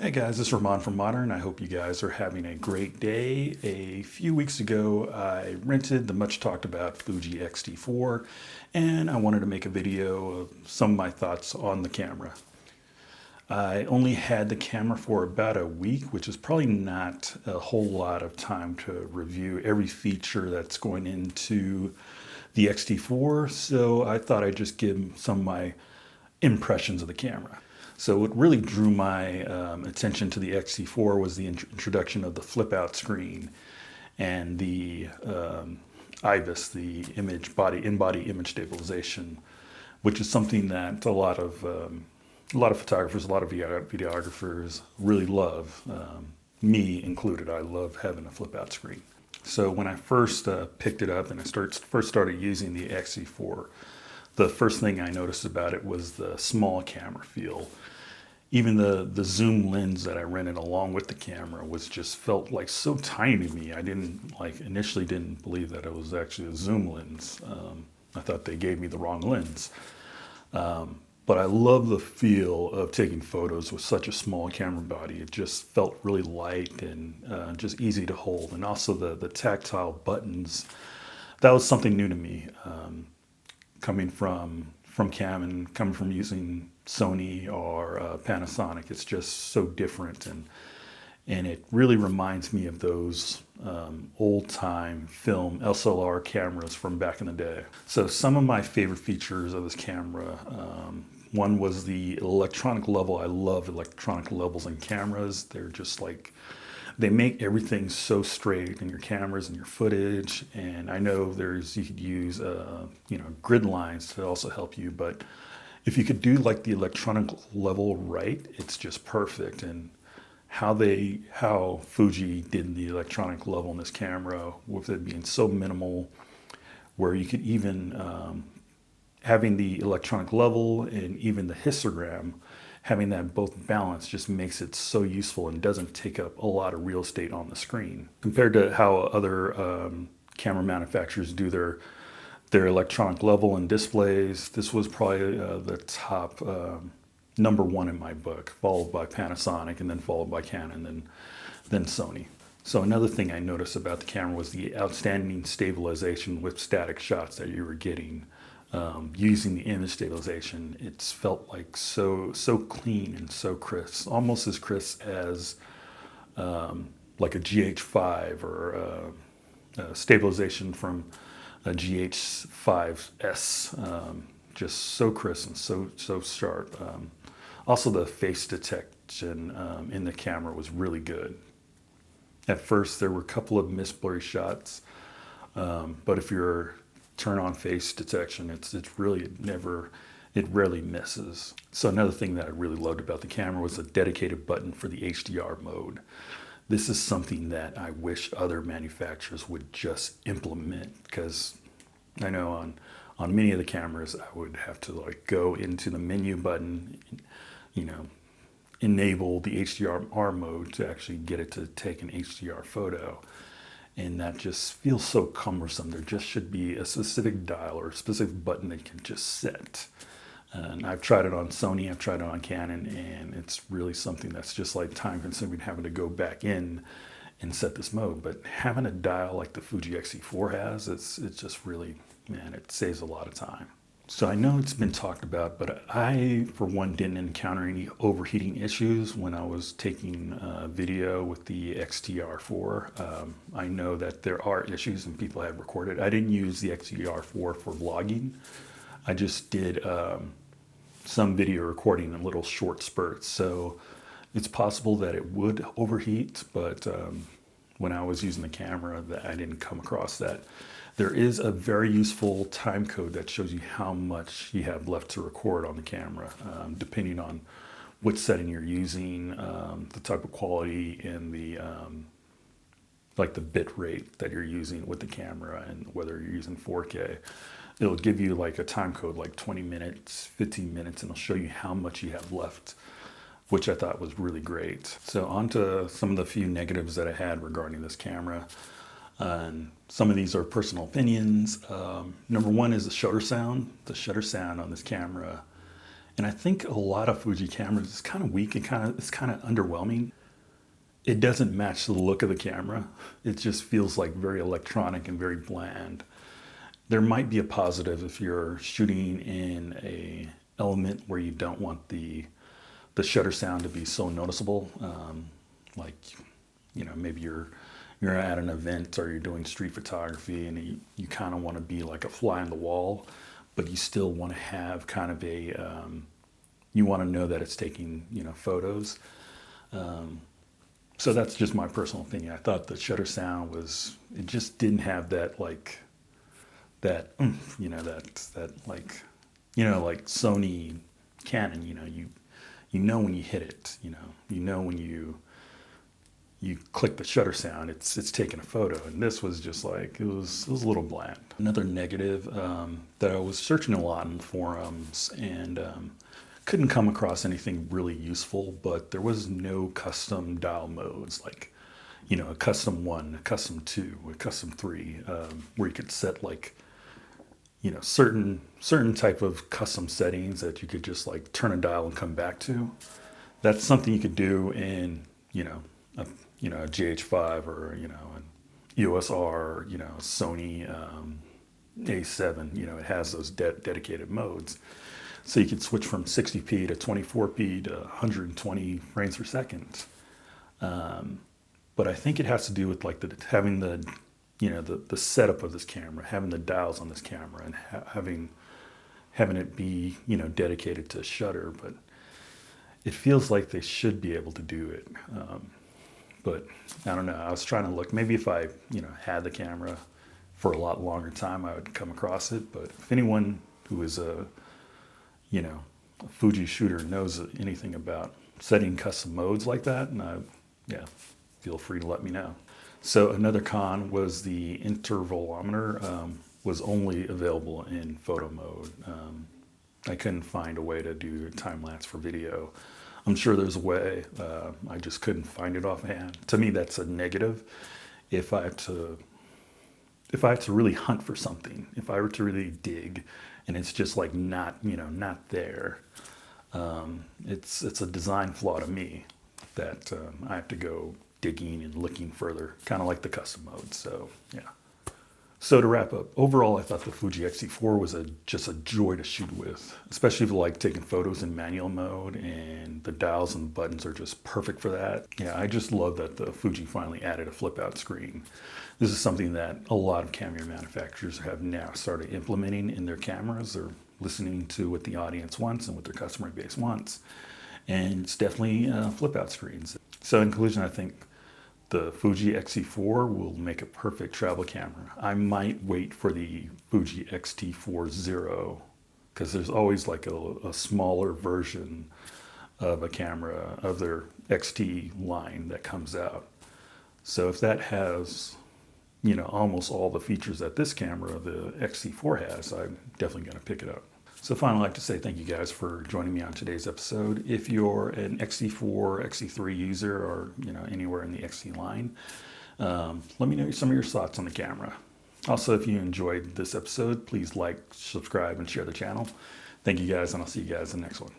Hey guys, this is Ramon from Modern. I hope you guys are having a great day. A few weeks ago, I rented the much talked about Fuji X-T4 and I wanted to make a video of some of my thoughts on the camera. I only had the camera for about a week, which is probably not a whole lot of time to review every feature that's going into the X-T4, so I thought I'd just give some of my impressions of the camera. So what really drew my attention to the X-T4 was the introduction of the flip out screen and the IBIS, the in-body image stabilization, which is something that a lot of photographers, a lot of videographers really love. Me included, I love having a flip out screen. So when I first picked it up and I first started using the X-T4, the first thing I noticed about it was the small camera feel. Even the zoom lens that I rented along with the camera felt like so tiny to me. I initially didn't believe that it was actually a zoom lens. I thought they gave me the wrong lens. But I love the feel of taking photos with such a small camera body. It just felt really light and just easy to hold. And also the tactile buttons, that was something new to me. Coming from Canon, coming from using Sony or Panasonic, it's just so different, and it really reminds me of those old-time film SLR cameras from back in the day. So some of my favorite features of this camera, one was the electronic level. I love electronic levels in cameras. They're just like, they make everything so straight in your cameras and your footage. And I know you could use grid lines to also help you, but if you could do like the electronic level right, it's just perfect. And how Fuji did the electronic level in this camera, with it being so minimal, where you could even having the electronic level and even the histogram, having that both balanced just makes it so useful and doesn't take up a lot of real estate on the screen. Compared to how other camera manufacturers do their electronic level and displays, this was probably the top number one in my book, followed by Panasonic and then followed by Canon, then Sony. So another thing I noticed about the camera was the outstanding stabilization with static shots that you were getting. Using the image stabilization, it's felt like so clean and so crisp, almost as crisp as like a GH5 or a stabilization from a GH5S. Just so crisp and so sharp. Also, the face detection in the camera was really good. At first, there were a couple of missed blurry shots, but if you're turn on face detection, it rarely misses. So another thing that I really loved about the camera was a dedicated button for the HDR mode. This is something that I wish other manufacturers would just implement, because I know on many of the cameras I would have to like go into the menu button, enable the HDR mode to actually get it to take an HDR photo. And that just feels so cumbersome. There just should be a specific dial or a specific button that you can just set. And I've tried it on Sony, I've tried it on Canon, and it's really something that's just like time consuming, having to go back in and set this mode. But having a dial like the Fuji X-T4 has, it's just really, man, it saves a lot of time. So I know it's been talked about, but I, for one, didn't encounter any overheating issues when I was taking video with the X-T4. I know that there are issues and people have recorded. I didn't use the X-T4 for vlogging. I just did some video recording in little short spurts. So it's possible that it would overheat, but when I was using the camera, I didn't come across that. There is a very useful time code that shows you how much you have left to record on the camera, depending on what setting you're using, the type of quality, and the bit rate that you're using with the camera, and whether you're using 4K. It'll give you like a time code, like 20 minutes, 15 minutes, and it'll show you how much you have left, which I thought was really great. So on to some of the few negatives that I had regarding this camera. And some of these are personal opinions. Number one is the shutter sound. The shutter sound on this camera And I think a lot of Fuji cameras is kind of weak and it's kind of underwhelming. It doesn't match the look of the camera. It just feels like very electronic and very bland. There might be a positive if you're shooting in a element where you don't want the shutter sound to be so noticeable. Like, you know, maybe you're at an event or you're doing street photography and you kind of want to be like a fly on the wall, but you still want to have kind of a, you want to know that it's taking, you know, photos. So that's just my personal opinion. I thought the shutter sound it just didn't have that, like, that, you know, that like, you know, like Sony, Canon, you know, you know when you hit it, you know when you click the shutter sound, it's taking a photo. And this was just like, it was a little bland. Another negative, that I was searching a lot in the forums and couldn't come across anything really useful, but there was no custom dial modes, like, you know, a custom 1, a custom 2, a custom 3, where you could set, like, you know, certain type of custom settings that you could just like turn a dial and come back to. That's something you could do in, you know, a GH5 or, you know, an EOS R, you know, Sony A7, you know, it has those dedicated modes. So you could switch from 60p to 24p to 120 frames per second. But I think it has to do with like having the, you know, the setup of this camera, having the dials on this camera, and having it be, you know, dedicated to shutter. But it feels like they should be able to do it. But I don't know. I was trying to look. Maybe if I, you know, had the camera for a lot longer time, I would come across it. But if anyone who is a, you know, a Fuji shooter knows anything about setting custom modes like that, and yeah, feel free to let me know. So another con was the intervalometer was only available in photo mode. I couldn't find a way to do time lapse for video. I'm sure there's a way. I just couldn't find it offhand. To me, that's a negative. If I have to really hunt for something, if I were to really dig, and it's just like not, you know, not there, it's a design flaw to me that I have to go digging and looking further, kind of like the custom mode. So yeah. So to wrap up, overall I thought the Fuji X-T4 was just a joy to shoot with, especially if you like taking photos in manual mode, and the dials and buttons are just perfect for that. Yeah, I just love that the Fuji finally added a flip out screen. This is something that a lot of camera manufacturers have now started implementing in their cameras. They're listening to what the audience wants and what their customer base wants. And it's definitely flip out screens. So in conclusion, I think the Fuji X-T4 will make a perfect travel camera. I might wait for the Fuji X-T4 Zero, because there's always like a smaller version of a camera of their XT line that comes out. So if that has, you know, almost all the features that this camera, the X-T4, has, I'm definitely going to pick it up. So finally, I'd like to say thank you guys for joining me on today's episode. If you're an X-T4, X-T3 user, or, you know, anywhere in the XT line, let me know some of your thoughts on the camera. Also, if you enjoyed this episode, please like, subscribe, and share the channel. Thank you guys, and I'll see you guys in the next one.